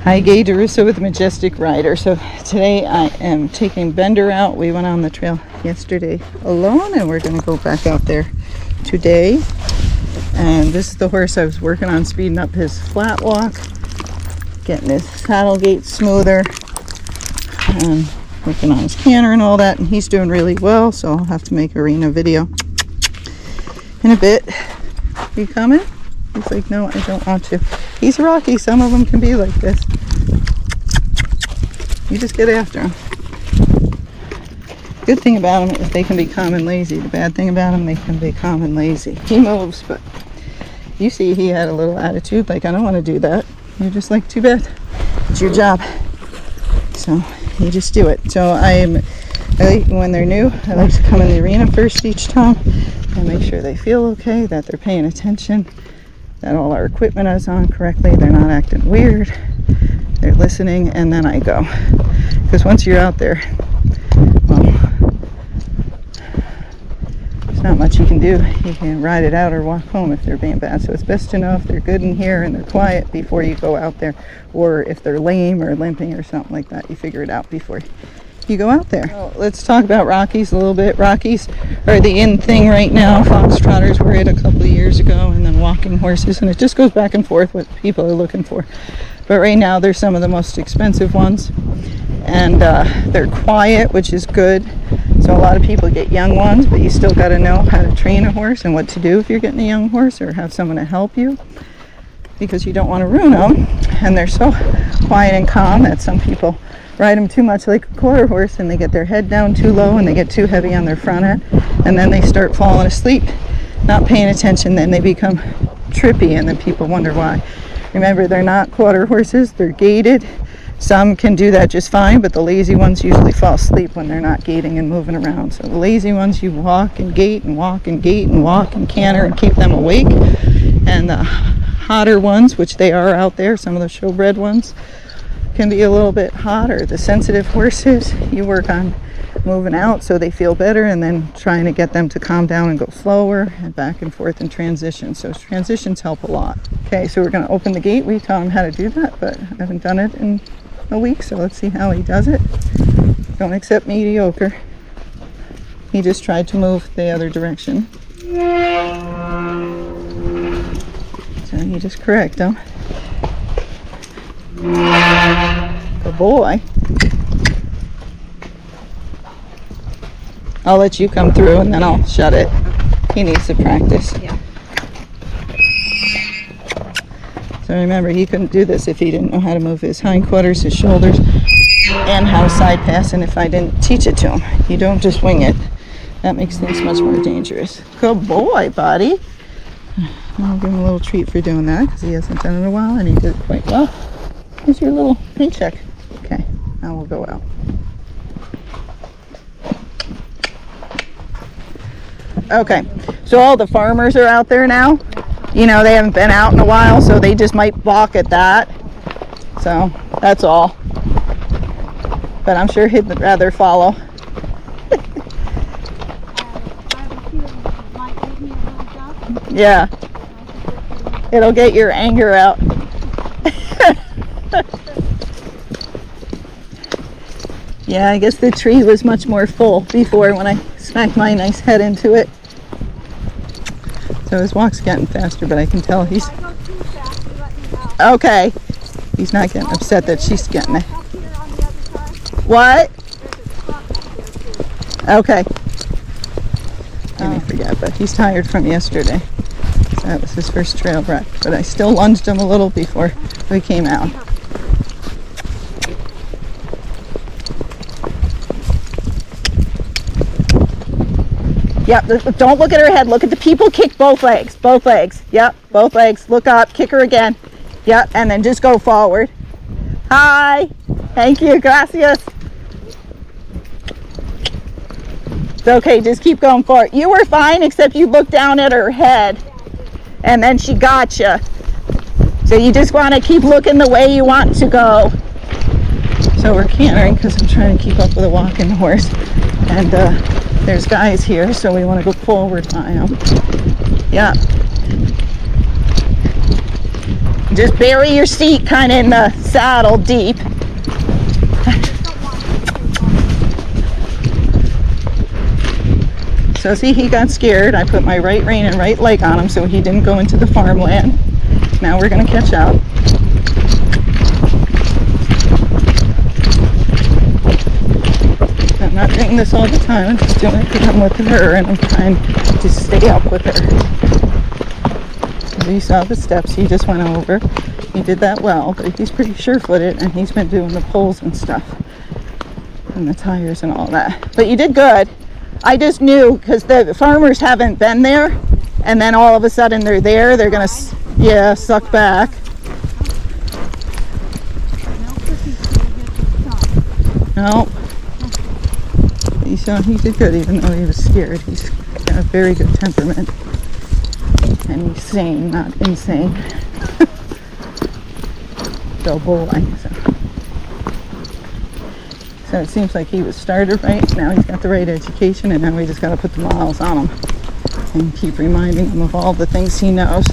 Hi, Gaye DeRusso with Majestic Rider. So today I am taking Bender out. We went on the trail yesterday alone and we're going to go back out there today. And this is the horse I was working on speeding up his flat walk, getting his saddle gait smoother, and working on his canter and all that. And he's doing really well, so I'll have to make arena video in a bit. Are you coming? He's like, no, I don't want to. He's rocky. Some of them can be like this. You just get after them. Good thing about them is they can be calm and lazy. The bad thing about them, they can be calm and lazy. He moves, but you see he had a little attitude, like, I don't want to do that. You're just like, too bad. It's your job. So you just do it. So when they're new, I like to come in the arena first each time and make sure they feel okay, that they're paying attention, that all our equipment is on correctly, they're not acting weird, they're listening, and then I go. Because once you're out there, well, there's not much you can do. You can ride it out or walk home if they're being bad. So it's best to know if they're good in here and they're quiet before you go out there, or if they're lame or limping or something like that, you figure it out before you go out there. So let's talk about Rockies a little bit. Rockies are the in thing right now. Foxtrotters were it a couple of years ago, and then walking horses, and it just goes back and forth what people are looking for. But right now they're some of the most expensive ones, and they're quiet, which is good. So a lot of people get young ones, but you still got to know how to train a horse and what to do if you're getting a young horse, or have someone to help you, because you don't want to ruin them. And they're so quiet and calm that some people ride them too much like a quarter horse, and they get their head down too low and they get too heavy on their front end, and then they start falling asleep, not paying attention. Then they become trippy, and then people wonder why. Remember, they're not quarter horses, they're gaited. Some can do that just fine, but the lazy ones usually fall asleep when they're not gaiting and moving around. So the lazy ones, you walk and gait and walk and gait and walk and canter and keep them awake. And the hotter ones, which they are out there, some of the showbred ones, can be a little bit hotter. The sensitive horses, you work on moving out so they feel better, and then trying to get them to calm down and go slower and back and forth in transition. So transitions help a lot. Okay, so we're going to open the gate. We taught him how to do that, but I haven't done it in a week, so let's see how he does it. Don't accept mediocre. He just tried to move the other direction. So you just correct him. Good boy. I'll let you come through and then I'll shut it. He needs to practice. Yeah. So remember, he couldn't do this if he didn't know how to move his hindquarters, his shoulders, and how to side pass, and if I didn't teach it to him. You don't just wing it. That makes things much more dangerous. Good boy, buddy. I'll give him a little treat for doing that, because he hasn't done it in a while, and he did it quite well. Here's your little paycheck. Okay, now we'll go out. Okay, so all the farmers are out there now. You know, they haven't been out in a while, so they just might balk at that. So that's all. But I'm sure he'd rather follow. Yeah. It'll get your anger out. Yeah, I guess the tree was much more full before when I smacked my nice head into it. So his walk's getting faster, but I can tell he's... Okay. He's not getting upset that she's getting it. What? Okay. I may forget, but he's tired from yesterday. So that was his first trail ride. But I still lunged him a little before we came out. Yep, don't look at her head. Look at the people. Kick both legs. Both legs. Yep, both legs. Look up. Kick her again. Yep, and then just go forward. Hi. Thank you. Gracias. It's okay. Just keep going forward. You were fine, except you looked down at her head, and then she got you. So you just want to keep looking the way you want to go. So we're cantering because I'm trying to keep up with a walking horse. And there's guys here, so we want to go forward by them. Yeah. Just bury your seat kind of in the saddle deep. So see, he got scared. I put my right rein and right leg on him so he didn't go into the farmland. Now we're going to catch up. I'm not doing this all the time. I'm just doing it because I'm with her and I'm trying to stay up with her. You saw the steps he just went over. He did that well, but he's pretty sure-footed and he's been doing the poles and stuff and the tires and all that. But you did good. I just knew because the farmers haven't been there, and then all of a sudden they're there. They're gonna, yeah, suck back. No. He did good, even though he was scared. He's got a very good temperament, and he's sane, not insane. So boy. So it seems like he was started right. Now he's got the right education, and now we just got to put the miles on him and keep reminding him of all the things he knows.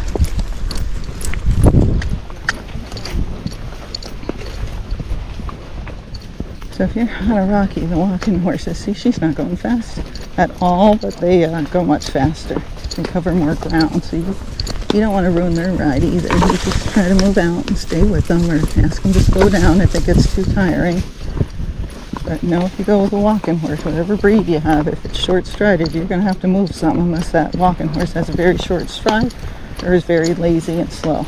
So if you're on a Rocky, the walking horses, see, she's not going fast at all, but they go much faster. They cover more ground, so you don't want to ruin their ride either. You just try to move out and stay with them, or ask them to slow down if it gets too tiring. But no, if you go with a walking horse, whatever breed you have, if it's short-strided, you're going to have to move some unless that walking horse has a very short stride or is very lazy and slow.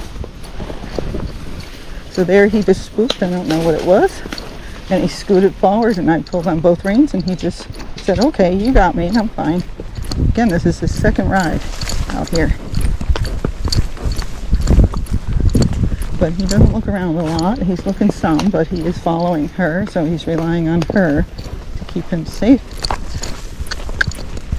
So there he just spooked. I don't know what it was. And he scooted forward, and I pulled on both reins, and he just said, okay, you got me, I'm fine. Again, this is his second ride out here. But he doesn't look around a lot. He's looking some, but he is following her, so he's relying on her to keep him safe.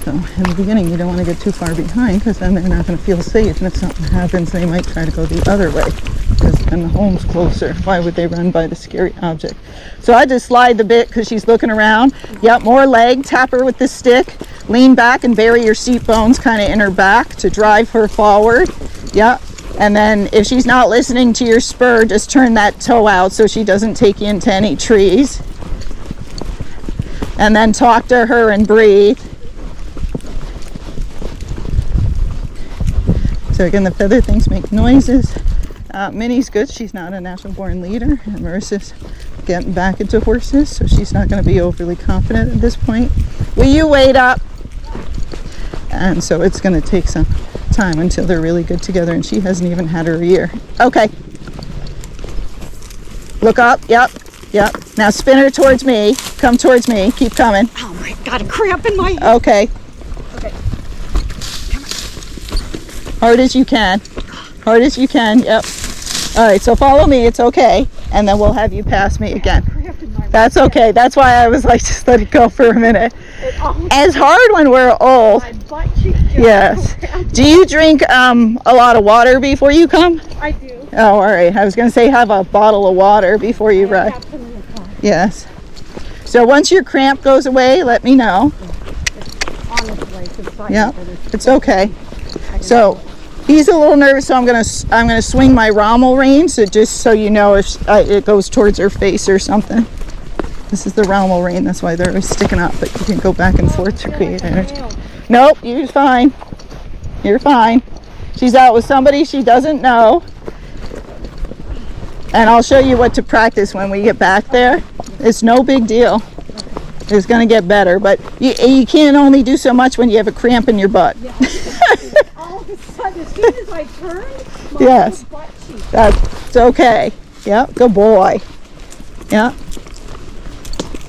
So in the beginning, you don't want to get too far behind, because then they're not going to feel safe, and if something happens, they might try to go the other way, because then the home's closer. Why would they run by the scary object? So I just slide the bit because she's looking around. Yep, more leg, tap her with the stick, lean back and bury your seat bones kind of in her back to drive her forward. Yep. And then if she's not listening to your spur, just turn that toe out so she doesn't take you into any trees. And then talk to her and breathe. So again, the feather things make noises. Minnie's good. She's not a natural born leader. And Marissa's getting back into horses, so she's not going to be overly confident at this point. Will you wait up? And so it's going to take some time until they're really good together, and she hasn't even had her year. Okay. Look up. Yep. Now spin her towards me. Come towards me. Keep coming. Oh my God, a cramp in my head. Okay. Hard as you can. Hard as you can. Yep. All right, so follow me. It's okay. And then we'll have you pass me again. That's okay. That's why I was like, just let it go for a minute. It's hard when we're old. Yes. Do you drink a lot of water before you come? I do. Oh, all right. I was going to say have a bottle of water before you ride. Yes. So once your cramp goes away, let me know. Yeah, it's okay. So he's a little nervous, so I'm gonna swing my Rommel rein, so just so you know if it goes towards her face or something. This is the Rommel rein, that's why they're always sticking up, but you can go back and forth to create energy. Nope, you're fine. You're fine. She's out with somebody she doesn't know. And I'll show you what to practice when we get back there. It's no big deal. It's going to get better, but you can't only do so much when you have a cramp in your butt. Yeah. All of a sudden, as soon as I turned, my yes, butt cheek. that's okay. Yeah, good boy. Yeah.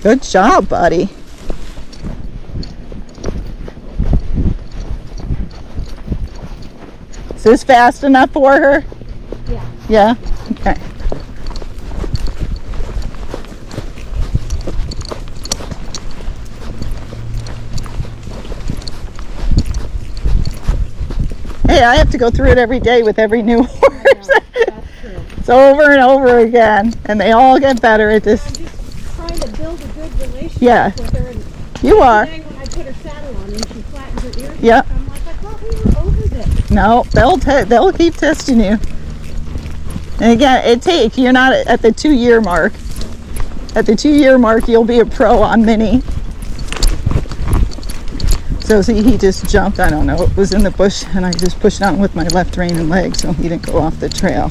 Good job, buddy. Is this fast enough for her? Yeah. Yeah? Okay. Hey, I have to go through it every day with every new horse. That's true. It's over and over again, and they all get better at this. I'm just trying to build a good relationship with her. And you are. today when I put her saddle on and she flattened her ears, Yep. I'm like, I thought we were over this. No, they'll keep testing you. And again, you're not at the 2-year mark. At the 2-year mark, you'll be a pro on Minnie. So see, he just jumped, I don't know, it was in the bush, and I just pushed on with my left rein and leg so he didn't go off the trail.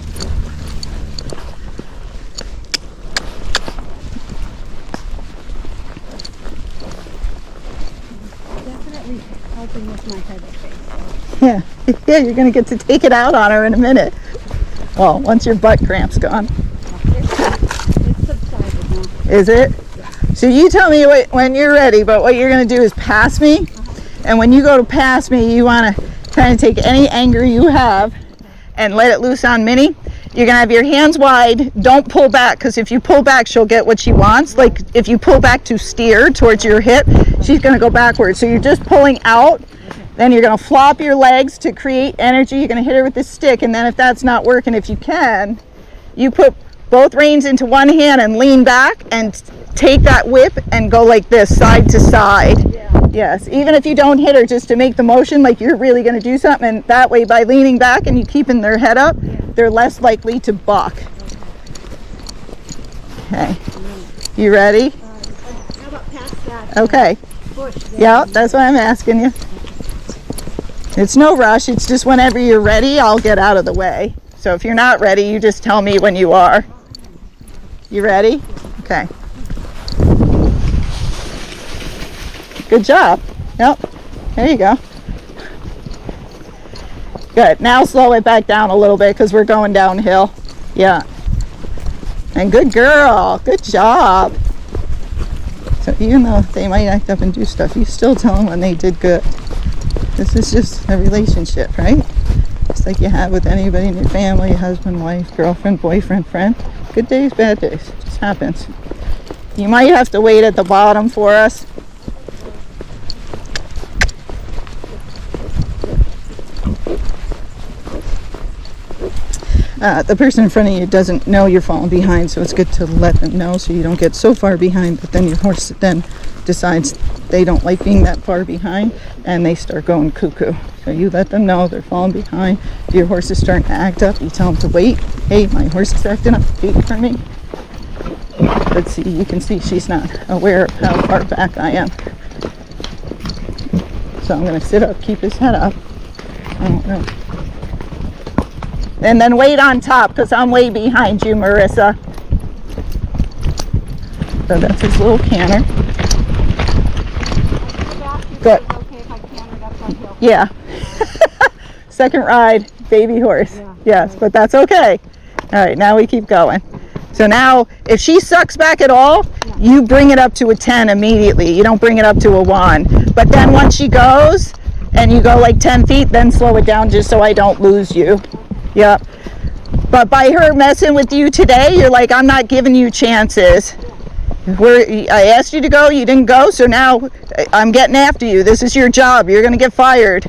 Definitely helping with my head face. Yeah, yeah, you're going to get to take it out on her in a minute. Well, once your butt cramp's gone. It's subsided now. Is it? So you tell me when you're ready, but what you're going to do is pass me. And when you go to pass me, you want to kind of take any anger you have and let it loose on Minnie. You're going to have your hands wide. Don't pull back, because if you pull back, she'll get what she wants. Like if you pull back to steer towards your hip, she's going to go backwards. So you're just pulling out. Then you're going to flop your legs to create energy. You're going to hit her with the stick. And then if that's not working, if you can, you put both reins into one hand and lean back and take that whip and go like this, side to side. Yeah. Yes, even if you don't hit her, just to make the motion like you're really going to do something. And that way, by leaning back and you keeping their head up, they're less likely to buck. Okay. You ready? How about past that Okay. bush there? Yeah, that's what I'm asking you. It's no rush. It's just whenever you're ready, I'll get out of the way. So if you're not ready, you just tell me when you are. You ready? Okay. Good job. Yep. There you go. Good. Now slow it back down a little bit because we're going downhill. Yeah. And good girl. Good job. So even though they might act up and do stuff, you still tell them when they did good. This is just a relationship, right? Just like you have with anybody in your family, husband, wife, girlfriend, boyfriend, friend. Good days, bad days. It just happens. You might have to wait at the bottom for us. The person in front of you doesn't know you're falling behind, so it's good to let them know so you don't get so far behind, but then your horse then decides they don't like being that far behind and they start going cuckoo. So you let them know they're falling behind. If your horse is starting to act up, you tell them to wait. Hey, my horse is acting up, wait for me. But see, you can see she's not aware of how far back I am. So I'm going to sit up, keep his head up. I don't know. And then wait on top, because I'm way behind you, Marissa. So that's his little canter. Good. Okay if I cantered up that hill. Yeah. Second ride, baby horse. Yeah. Yes, but that's okay. All right, now we keep going. So now, if she sucks back at all, you bring it up to a 10 immediately. You don't bring it up to a 1. But then once she goes, and you go like 10 feet, then slow it down just so I don't lose you. Yep. But by her messing with you today, you're like, I'm not giving you chances. I asked you to go, you didn't go, so now I'm getting after you. This is your job. You're going to get fired.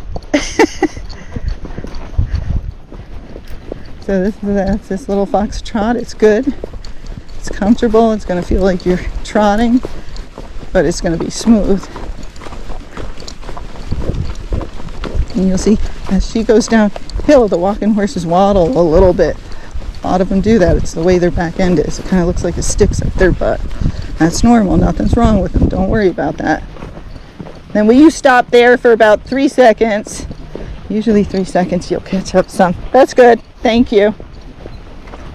So that's this little fox trot. It's good. It's comfortable. It's going to feel like you're trotting, but it's going to be smooth. And you'll see as she goes downhill, the walking horses waddle a little bit. A lot of them do that. It's the way their back end is. It kind of looks like it sticks up their butt. That's normal. Nothing's wrong with them. Don't worry about that. Then will you stop there for about 3 seconds? Usually 3 seconds you'll catch up some. That's good. Thank you.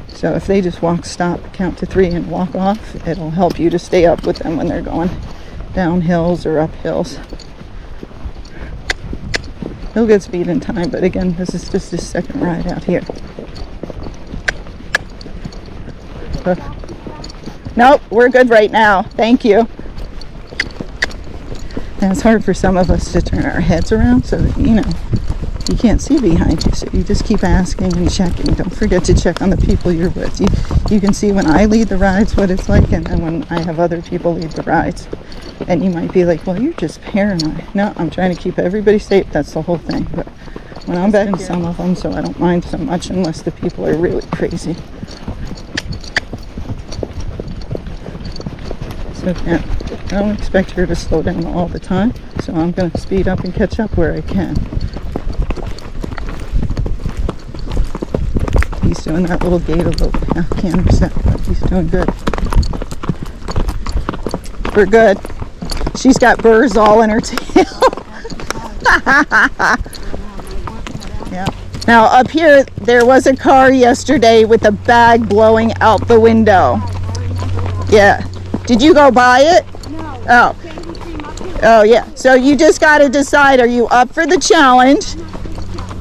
So if they just stop, count to 3 and walk off, it'll help you to stay up with them when they're going down hills or up hills. He'll get speed in time, but again, this is just his second ride out here. Nope, we're good right now. Thank you. And it's hard for some of us to turn our heads around so that, you can't see behind you. So you just keep asking and checking. Don't forget to check on the people you're with. You can see when I lead the rides what it's like, and then when I have other people lead the rides. And you might be like, well, you're just paranoid. No, I'm trying to keep everybody safe. That's the whole thing. But when I'm betting some of them, so I don't mind so much unless the people are really crazy. So yeah, I don't expect her to slow down all the time. So I'm going to speed up and catch up where I can. He's doing that little gait a little canter step, but he's doing good. We're good. She's got burrs all in her tail. Yeah. Now up here, there was a car yesterday with a bag blowing out the window. Yeah. Did you go by it? No. Oh. Oh yeah. So you just got to decide, are you up for the challenge?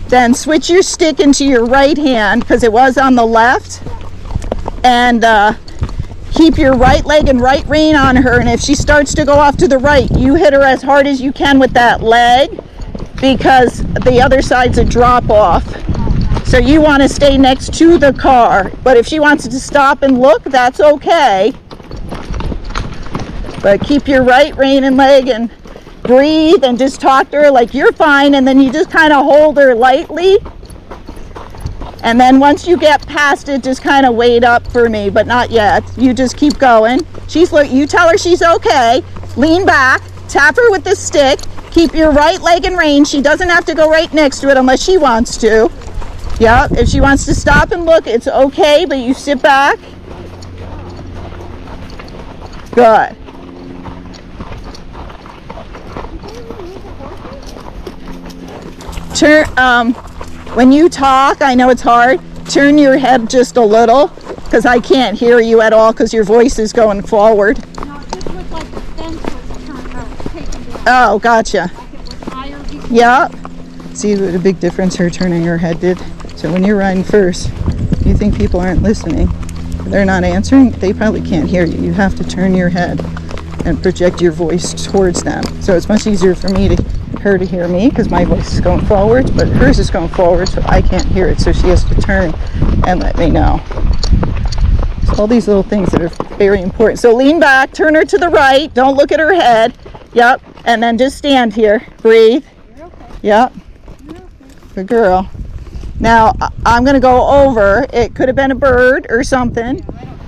Then switch your stick into your right hand, because it was on the left. And keep your right leg and right rein on her. And if she starts to go off to the right, you hit her as hard as you can with that leg, because the other side's a drop off. So you want to stay next to the car. But if she wants to stop and look, that's okay. But keep your right rein and leg and breathe and just talk to her like you're fine, and then you just kind of hold her lightly. And then once you get past it, just kind of wait up for me, but not yet. You just keep going. You tell her she's okay. Lean back, tap her with the stick. Keep your right leg in range. She doesn't have to go right next to it unless she wants to. Yeah, if she wants to stop and look, it's okay, but you sit back. Good. Turn, when you talk, I know it's hard, turn your head just a little, because I can't hear you at all because your voice is going forward. No, it just looked like the fence was taken down. Oh, gotcha. Like it was higher before. Yeah. See what a big difference her turning her head did? So when you're riding first, you think people aren't listening. They're not answering, they probably can't hear you. You have to turn your head and project your voice towards them. So it's much easier for her to hear me, because my voice is going forward, but hers is going forward, so I can't hear it. So she has to turn and let me know. So all these little things that are very important. So lean back, turn her to the right, don't look at her head. Yep, and then just stand here, breathe. You're okay. Yep. You're okay. Good girl. Now I'm going to go over. It could have been a bird or something.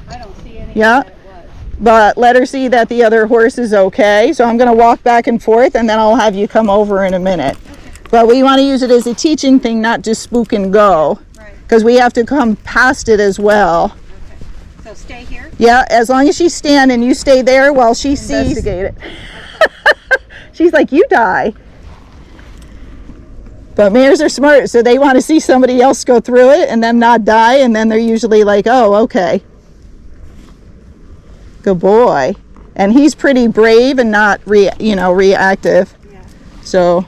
I don't see anything. Yeah. That it was. But let her see that the other horse is okay. So I'm going to walk back and forth, and then I'll have you come over in a minute. Okay. But we want to use it as a teaching thing, not just spook and go. Right. Because we have to come past it as well. Okay. So stay here. Yeah, as long as she's standing, you stay there while she sees. Investigate it. She's like, you die. But mares are smart, so they want to see somebody else go through it and then not die, and then they're usually like, oh, okay. Good boy. And he's pretty brave and not reactive. Yeah. So,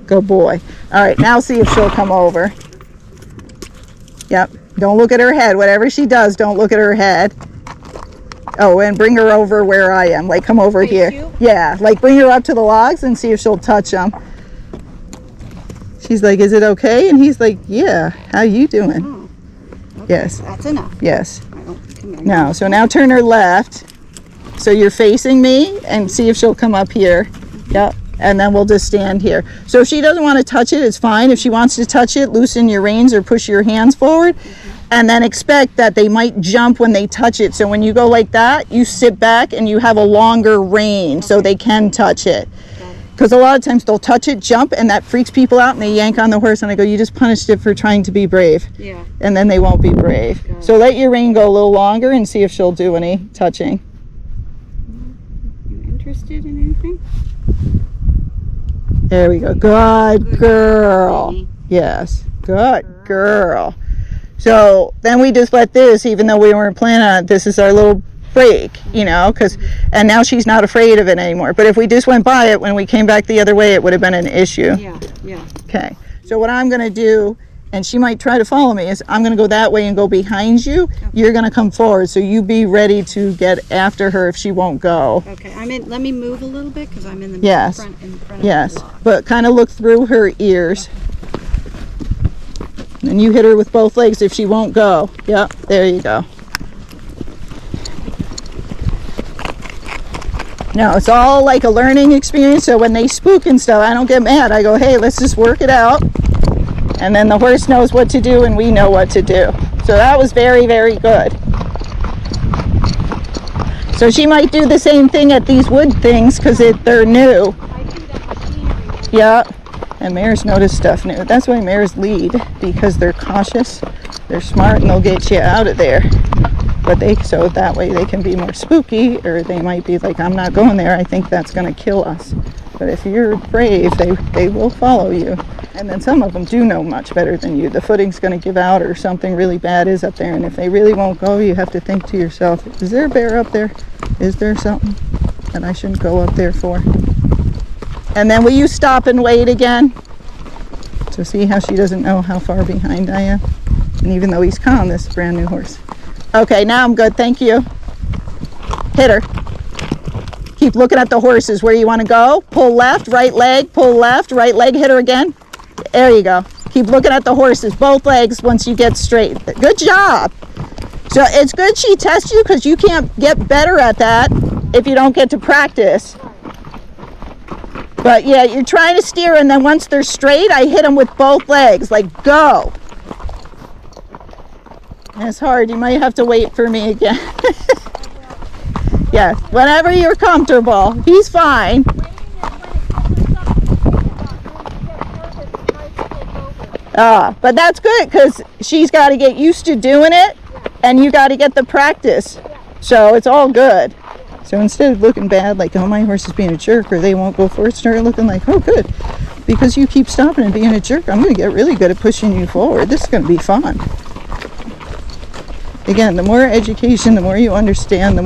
good boy. All right, now see if she'll come over. Yep. Don't look at her head. Whatever she does, don't look at her head. Oh, and bring her over where I am. Like, come over Face here. you? Yeah, like bring her up to the logs and see if she'll touch them. She's like, is it okay? And he's like, yeah. How you doing? Oh. Okay. Yes. That's enough. Yes. I don't come here. Now, so now turn her left. So you're facing me, and see if she'll come up here. Yep. And then we'll just stand here. So if she doesn't want to touch it, it's fine. If she wants to touch it, loosen your reins or push your hands forward. And then expect that they might jump when they touch it. So when you go like that, you sit back and you have a longer rein so they can touch it. Because a lot of times they'll touch it, jump, and that freaks people out, and they yank on the horse, and I go, you just punished it for trying to be brave. Yeah. And then they won't be brave. Got it. So let your rein go a little longer and see if she'll do any touching. You interested in anything? There we go. Good girl. Lady. Yes. Good girl. So then we just let this, even though we weren't planning on it, this is our little break, and now she's not afraid of it anymore. But if we just went by it when we came back the other way, it would have been an issue. Yeah, yeah. Okay. So what I'm going to do, and she might try to follow me, is I'm going to go that way and go behind you. Okay. You're going to come forward, so you be ready to get after her if she won't go. Okay. Let me move a little bit because I'm in the Yes. front. Yes. Of the lot. But kind of look through her ears. And you hit her with both legs if she won't go. Yep, there you go. No, it's all like a learning experience. So when they spook and stuff, I don't get mad. I go, hey, let's just work it out. And then the horse knows what to do and we know what to do. So that was very, very good. So she might do the same thing at these wood things because they're new. I do that machinery. Yeah. And mares notice stuff new. That's why mares lead, because they're cautious, they're smart, and they'll get you out of there. But so that way they can be more spooky, or they might be like, I'm not going there, I think that's going to kill us. But if you're brave, they will follow you. And then some of them do know much better than you. The footing's going to give out, or something really bad is up there, and if they really won't go, you have to think to yourself, is there a bear up there? Is there something that I shouldn't go up there for? And then will you stop and wait again? So see how she doesn't know how far behind I am? And even though he's calm, this is a brand new horse. Okay, now I'm good, thank you. Hit her. Keep looking at the horses where you want to go. Pull left, right leg, pull left, right leg, hit her again. There you go. Keep looking at the horses, both legs once you get straight. Good job. So it's good she tests you, because you can't get better at that if you don't get to practice. But yeah, you're trying to steer, and then once they're straight, I hit them with both legs, like go. It's hard, you might have to wait for me again. Yeah, whenever you're comfortable. He's fine. But that's good, because she's got to get used to doing it, and you got to get the practice. So it's all good. So instead of looking bad, like, oh, my horse is being a jerk, or they won't go forward, start looking like, oh, good. Because you keep stopping and being a jerk, I'm going to get really good at pushing you forward. This is going to be fun. Again, the more education, the more you understand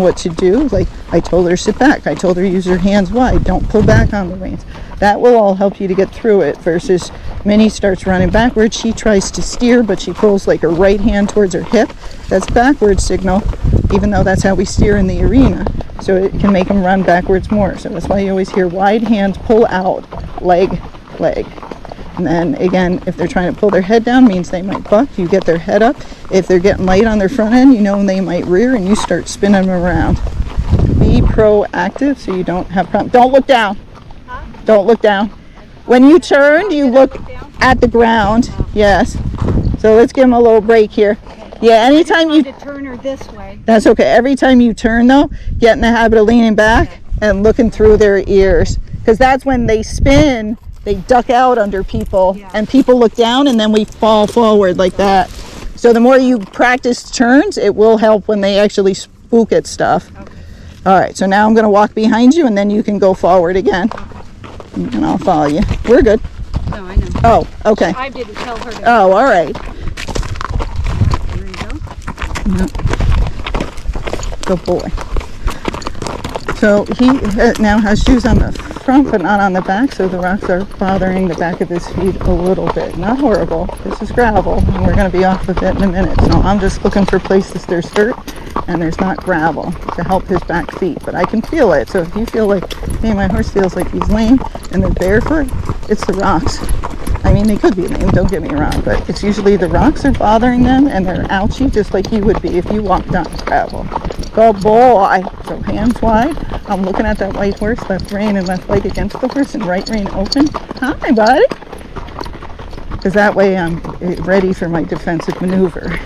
what to do. Like, I told her sit back. I told her use her hands wide. Don't pull back on the reins. That will all help you to get through it, versus Minnie starts running backwards. She tries to steer, but she pulls like her right hand towards her hip. That's backward signal, even though that's how we steer in the arena. So it can make them run backwards more. So that's why you always hear wide hands, pull out, leg, leg. And then again, if they're trying to pull their head down, means they might buck. You get their head up. If they're getting light on their front end, you know they might rear, and you start spinning them around. Be proactive so you don't have problems. Don't look down. Don't look down. When you turn, you look at the ground. Yes. So let's give them a little break here. Yeah, anytime you turn her this way. That's okay. Every time you turn, though, get in the habit of leaning back and looking through their ears, because that's when they spin. They duck out under people, and people look down, and then we fall forward like that. So the more you practice turns, it will help when they actually spook at stuff. Okay. All right, so now I'm going to walk behind you, and then you can go forward again. Okay. And I'll follow you. We're good. No, I know. Oh, okay. I didn't tell her to. Oh, all right. There you go. Yep. Good boy. So he now has shoes on the front, but not on the back, so the rocks are bothering the back of his feet a little bit. Not horrible. This is gravel, and we're going to be off of it in a minute. So I'm just looking for places there's dirt and there's not gravel to help his back feet. But I can feel it. So if you feel like, hey, my horse feels like he's lame and they're barefoot, it's the rocks. I mean, they could be lame, don't get me wrong, but it's usually the rocks are bothering them, and they're ouchy, just like you would be if you walked on gravel. Good boy. So hands wide. I'm looking at that white horse, left rein and left leg against the horse, and right rein open. Hi, buddy. Because that way I'm ready for my defensive maneuver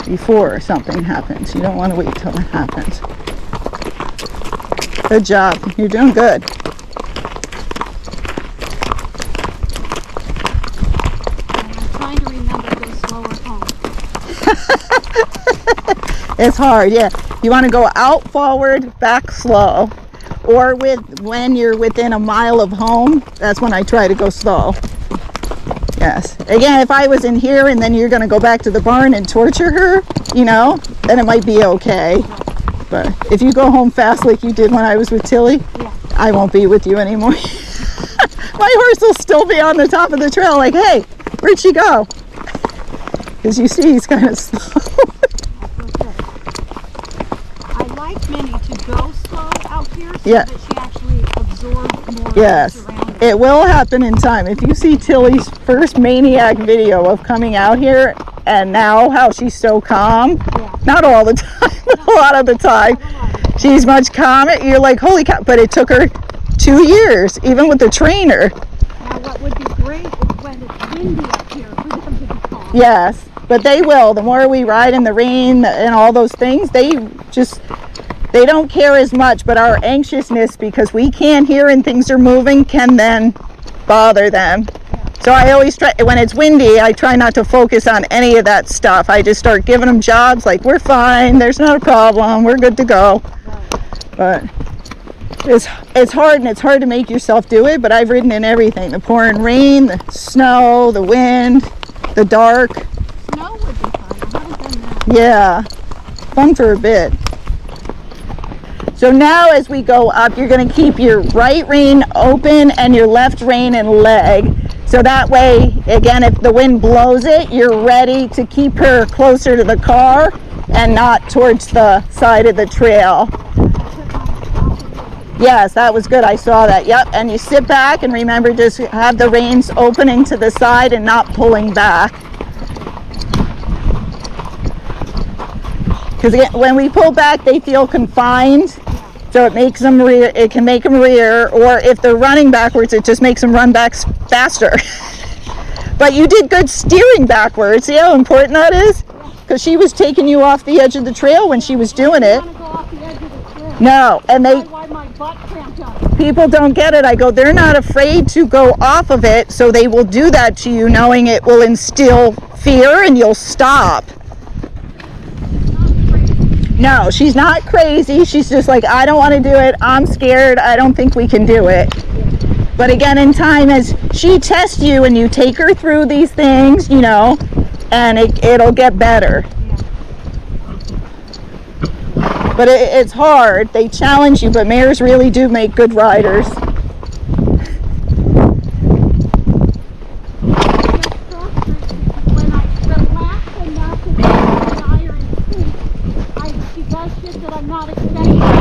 before something happens. You don't want to wait till it happens. Good job. You're doing good. It's hard, yeah. You want to go out, forward, back slow. Or when you're within a mile of home, that's when I try to go slow. Yes. Again, if I was in here and then you're going to go back to the barn and torture her, then it might be okay. But if you go home fast like you did when I was with Tilly, I won't be with you anymore. My horse will still be on the top of the trail like, hey, where'd she go? Because you see he's kind of slow. Minnie to go slow out here so that she actually absorbs more. Yes, it will happen in time. If you see Tilly's first maniac video of coming out here and now how she's so calm, not all the time, but a lot of the time, she's much calmer. You're like, holy cow, but it took her 2 years, even with the trainer. Now what would be great is when it's windy up here for them to be calm. Yes, but they will. The more we ride in the rain and all those things, they don't care as much, but our anxiousness, because we can't hear and things are moving, can then bother them. So I always try, when it's windy, I try not to focus on any of that stuff. I just start giving them jobs like, we're fine, there's not a problem, we're good to go. But it's hard, and it's hard to make yourself do it, but I've ridden in everything. The pouring rain, the snow, the wind, the dark. Snow would be fun. I haven't done that. Yeah, fun for a bit. So now as we go up, you're going to keep your right rein open and your left rein and leg. So that way, again, if the wind blows it, you're ready to keep her closer to the car and not towards the side of the trail. Yes, that was good. I saw that. Yep. And you sit back and remember, just have the reins opening to the side and not pulling back. Because when we pull back, they feel confined. So it makes them rear. It can make them rear, or if they're running backwards, it just makes them run back faster. But you did good steering backwards. See how important that is? Because she was taking you off the edge of the trail when she was doing it. No, and people don't get it. I go, they're not afraid to go off of it, so they will do that to you, knowing it will instill fear and you'll stop. No, she's not crazy. She's just like, I don't want to do it. I'm scared. I don't think we can do it. But again, in time, as she tests you and you take her through these things, you know, and it'll get better. But it's hard. They challenge you, but mares really do make good riders.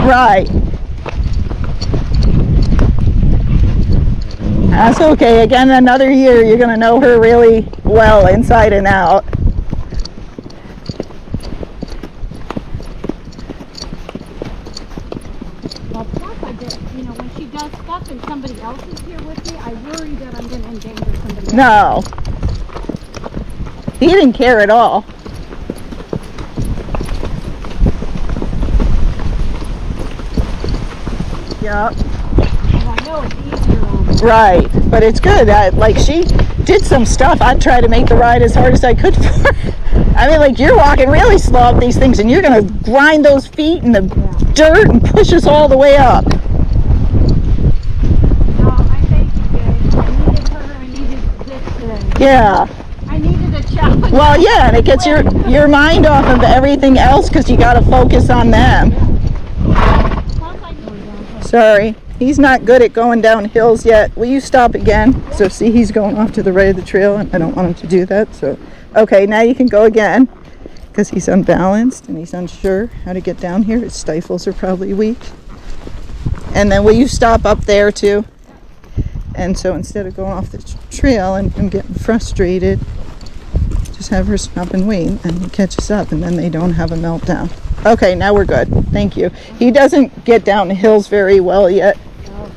Right. That's okay. Again, another year, you're going to know her really well inside and out. Well, plus I get, you know, when she does stuff and somebody else is here with me, I worry that I'm going to endanger somebody else. No. He didn't care at all. Yep. And I know it's easier on her. Right, but it's good. Like, she did some stuff. I'd try to make the ride as hard as I could for her. I mean, like, you're walking really slow up these things, and you're going to grind those feet in the dirt and push us all the way up. No, I thank you, Gaye. I needed her. I needed this. Yeah. I needed a challenge. Well, yeah, and it gets your mind off of everything else because you got to focus on them. Sorry, he's not good at going down hills yet. Will you stop again? So see, he's going off to the right of the trail, and I don't want him to do that. So, okay, now you can go again because he's unbalanced and he's unsure how to get down here. His stifles are probably weak. And then will you stop up there too? And so instead of going off the trail and getting frustrated, just have her stop and wait, and he catches up, and then they don't have a meltdown. Okay, now we're good. Thank you. He doesn't get down the hills very well yet. No.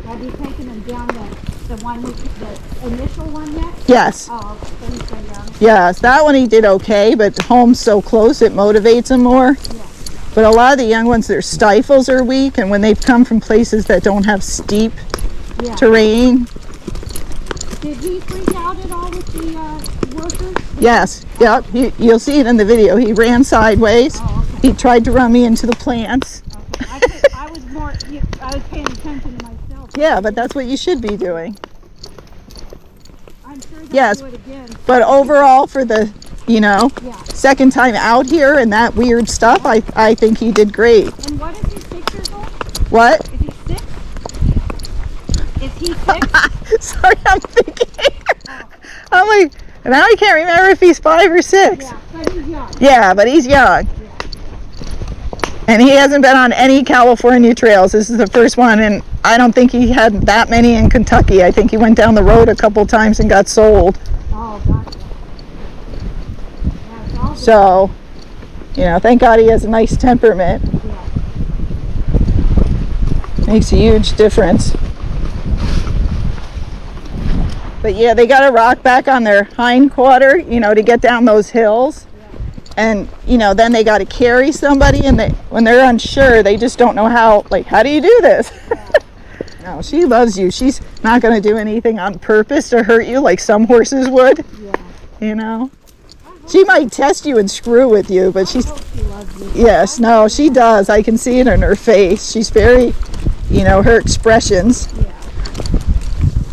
Have you taken him down the initial one yet? Yes. Oh, then he's going down. Yes, that one he did okay, but home's so close it motivates him more. Yeah. But a lot of the young ones, their stifles are weak, and when they've come from places that don't have steep terrain. Did he freak out at all with the workers? Yes, yep. You'll see it in the video. He ran sideways. Oh, okay. He tried to run me into the plants. Okay. I was paying attention to myself. Yeah, but that's what you should be doing. I'm sure he'll Yes, do it again. but overall for the, second time out here and that weird stuff, I think he did great. And what is he, 6 years old? What? Is he 6? Is he 6? Sorry, I'm thinking. I'm like, now I can't remember if he's 5 or 6. Yeah, but he's young. Yeah, but he's young. And he hasn't been on any California trails. This is the first one, and I don't think he had that many in Kentucky. I think he went down the road a couple times and got sold. Oh, gotcha. Yeah, it's all So, thank God he has a nice temperament. Yeah. Makes a huge difference. But yeah, they got to rock back on their hind quarter, to get down those hills. And, then they got to carry somebody, and when they're unsure, they just don't know how do you do this? No, she loves you. She's not going to do anything on purpose to hurt you like some horses would. Yeah. You know? She might test you and screw with you, but she's... I hope she loves me. Yes, no, she does. I can see it in her face. She's very, you know, her expressions. Yeah.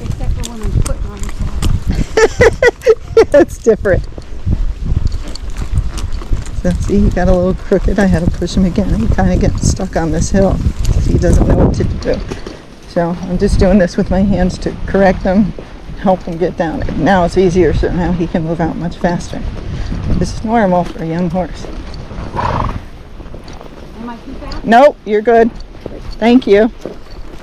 Except for when I'm putting on the top. It's different. So see, he got a little crooked. I had to push him again. He kind of gets stuck on this hill. He doesn't know what to do. So I'm just doing this with my hands to correct him, help him get down. Now it's easier, so now he can move out much faster. This is normal for a young horse. Am I too fast? Nope, you're good. Thank you.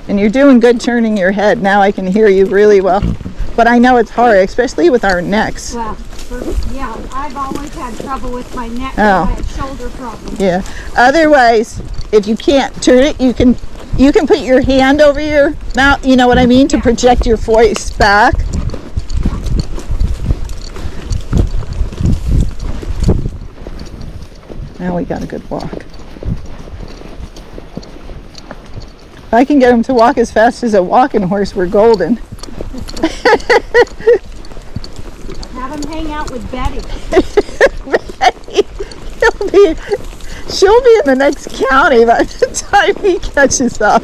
And you're doing good turning your head. Now I can hear you really well. But I know it's hard, especially with our necks. Well, yeah, I've always had trouble with my neck. Oh. I have shoulder problems. Yeah. Otherwise, if you can't turn it, you can put your hand over your mouth, you know what I mean, to project your voice back. Now we got a good walk. If I can get him to walk as fast as a walking horse, we're golden. Have him hang out with Betty. She'll be in the next county by the time he catches up.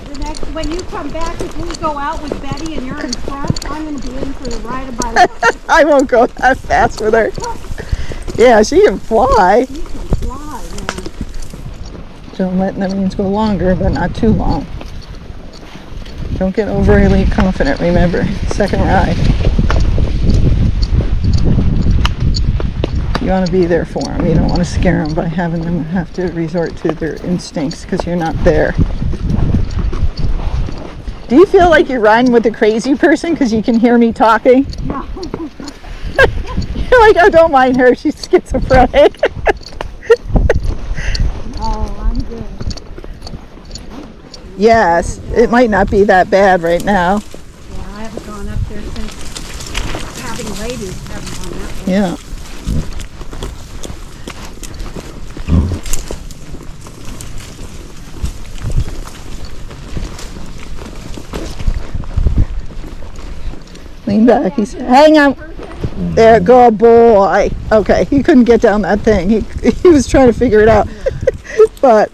When you come back, if we go out with Betty and you're in front, I'm going to be in for the ride of my life. I won't go that fast with her. Yeah, she can fly. You can fly, man. So I'm letting the reins go longer, but not too long. Don't get overly confident, remember. Second ride. You want to be there for them. You don't want to scare them by having them have to resort to their instincts because you're not there. Do you feel like you're riding with a crazy person because you can hear me talking? No. You're like, oh, don't mind her. She's schizophrenic. Oh, I'm good. Yes, it might not be that bad right now. Yeah, I haven't gone up there since having ladies haven't gone up there. Yeah. Lean back. He's hang on. There, good boy. Okay, he couldn't get down that thing. He was trying to figure it out. But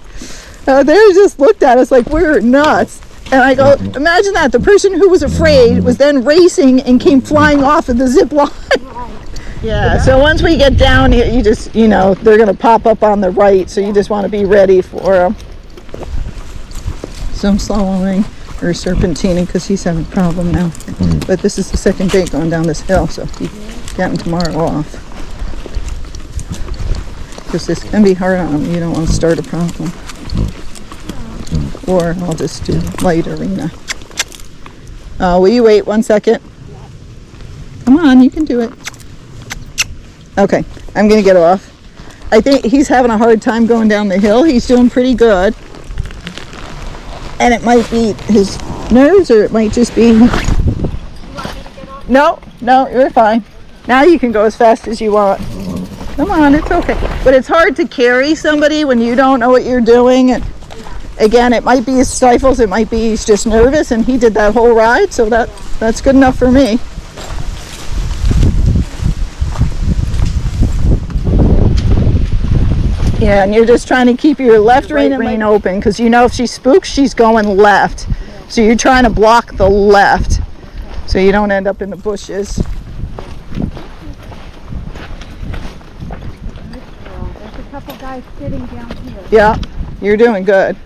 they just looked at us like we were nuts. And I go, imagine that. The person who was afraid was then racing and came flying off of the zip line. Yeah, so once we get down here, you just, you know, they're going to pop up on the right, so you just want to be ready for them. So I'm slowing or serpentining because he's having a problem now. But this is the second day going down this hill, so he's getting tomorrow off. Because this can be hard on him. You don't want to start a problem. Or I'll just do light arena. Will you wait 1 second? Come on, you can do it. Okay, I'm going to get off. I think he's having a hard time going down the hill. He's doing pretty good. And it might be his nerves or it might just be... No, you're fine. Now you can go as fast as you want. Come on, it's okay. But it's hard to carry somebody when you don't know what you're doing. And again, it might be his stifles, it might be he's just nervous, and he did that whole ride, so that's good enough for me. Yeah, and you're just trying to keep your left rein open, because you know if she spooks, she's going left. So you're trying to block the left, so you don't end up in the bushes. There's a couple guys sitting down here. Yeah, you're doing good.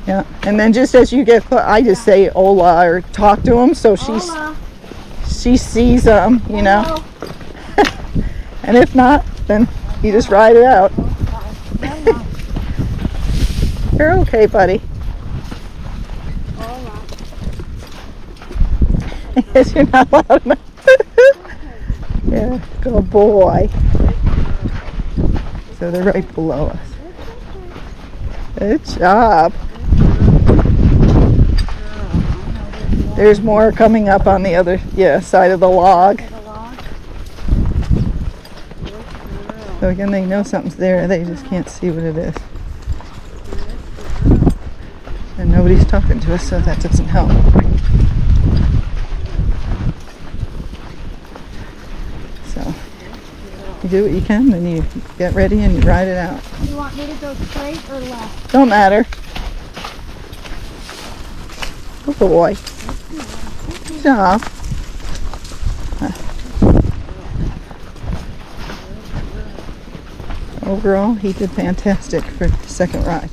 Yeah, and then just as you get, I just say hola or talk to him, so Hola. she sees them, you know. Hello. And if not, then you just ride it out. Hello. You're okay, buddy. Hola. Yes, you're not loud enough. Yeah, good boy. So they're right below us. Good job. There's more coming up on the other side of the log. So again, they know something's there, they just can't see what it is. And nobody's talking to us, so that doesn't help. So you do what you can, then you get ready and you ride it out. You want me to go straight or left? Don't matter. Good boy. Good job. Overall, he did fantastic for the second ride.